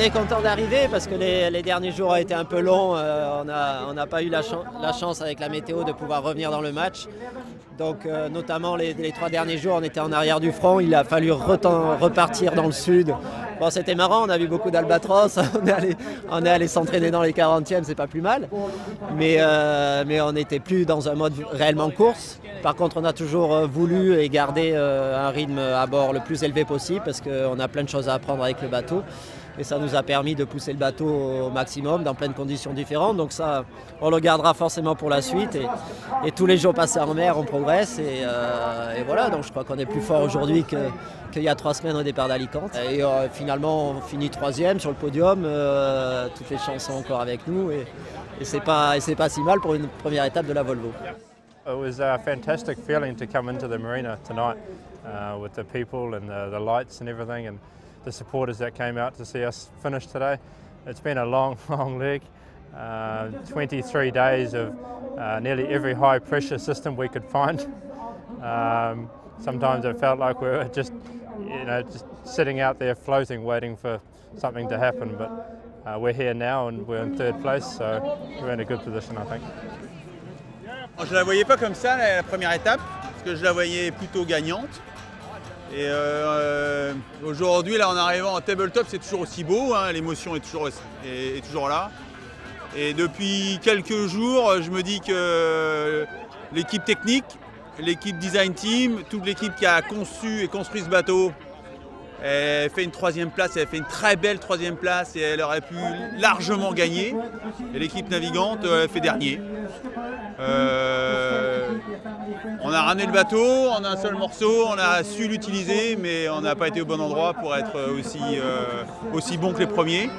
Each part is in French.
est content d'arriver parce que les derniers jours ont été un peu longs. On n'a pas eu la chance avec la météo de pouvoir revenir dans le match. Donc notamment les 3 derniers jours, on était en arrière du front. Il a fallu repartir dans le sud. Bon, c'était marrant, on a vu beaucoup d'albatros. On est allé s'entraîner dans les 40e, c'est pas plus mal. Mais on n'était plus dans un mode réellement course. Par contre, on a toujours voulu et gardé un rythme à bord le plus élevé possible parce qu'on a plein de choses à apprendre avec le bateau. Et ça nous a permis de pousser le bateau au maximum dans plein de conditions différentes. Donc ça, on le gardera forcément pour la suite. Et tous les jours passés en mer, on progresse. Et voilà, donc je crois qu'on est plus fort aujourd'hui qu'il y a 3 semaines au départ d'Alicante. Et finalement, on finit 3e sur le podium. Toutes les chances sont encore avec nous. Et c'est pas si mal pour une première étape de la Volvo. It was a fantastic feeling to come into the marina tonight with the people and the lights and everything, and the supporters that came out to see us finish today. It's been a long, long leg, 23 days of nearly every high pressure system we could find. Sometimes it felt like we were just sitting out there floating, waiting for something to happen, but we're here now and we're in 3rd place, so we're in a good position, I think. Je ne la voyais pas comme ça la première étape, parce que je la voyais plutôt gagnante. Et aujourd'hui, là, en arrivant en tabletop, c'est toujours aussi beau, hein, l'émotion est toujours là. Et depuis quelques jours, je me dis que l'équipe technique, l'équipe design team, toute l'équipe qui a conçu et construit ce bateau, elle fait une 3e place, elle fait une très belle 3e place et elle aurait pu largement gagner. Et l'équipe navigante, elle fait dernier. On a ramené le bateau en un seul morceau, on a su l'utiliser, mais on n'a pas été au bon endroit pour être aussi bon que les premiers.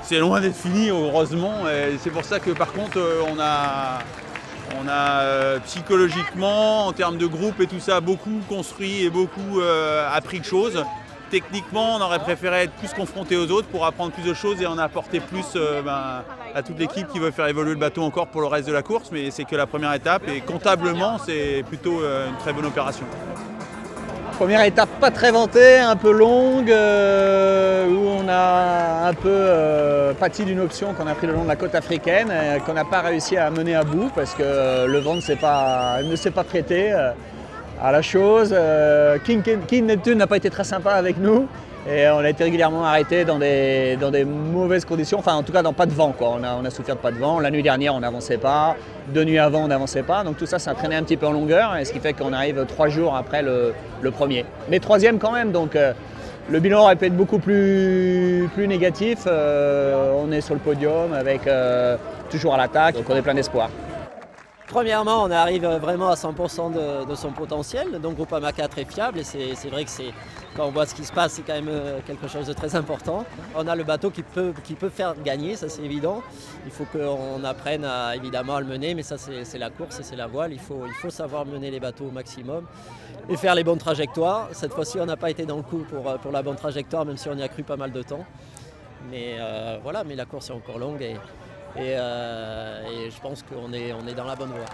C'est loin d'être fini, heureusement, et c'est pour ça que par contre on a psychologiquement, en termes de groupe et tout ça, beaucoup construit et beaucoup appris de choses. Techniquement, on aurait préféré être plus confronté aux autres pour apprendre plus de choses et en apporter plus à toute l'équipe qui veut faire évoluer le bateau encore pour le reste de la course. Mais c'est que la première étape et comptablement, c'est plutôt une très bonne opération. Première étape pas très vantée, un peu longue, où on a un peu pâti d'une option qu'on a pris le long de la côte africaine, qu'on n'a pas réussi à mener à bout parce que le vent ne s'est pas prêté à la chose. King Neptune n'a pas été très sympa avec nous et on a été régulièrement arrêté dans des mauvaises conditions, enfin en tout cas dans pas de vent, quoi. On a souffert de pas de vent. La nuit dernière on n'avançait pas, 2 nuits avant on n'avançait pas, donc tout ça ça a traîné un petit peu en longueur et ce qui fait qu'on arrive 3 jours après le premier. Mais 3e quand même, donc le bilan aurait pu être beaucoup plus négatif. On est sur le podium avec toujours à l'attaque, donc on est plein d'espoir. Premièrement, on arrive vraiment à 100% de son potentiel, donc Groupama 4 est fiable et c'est vrai que quand on voit ce qui se passe, c'est quand même quelque chose de très important. On a le bateau qui peut faire gagner, ça c'est évident. Il faut qu'on apprenne évidemment à le mener, mais ça c'est la course et c'est la voile. Il faut savoir mener les bateaux au maximum et faire les bonnes trajectoires. Cette fois-ci, on n'a pas été dans le coup pour la bonne trajectoire, même si on y a cru pas mal de temps. Mais voilà, mais la course est encore longue et je pense qu'on est dans la bonne voie.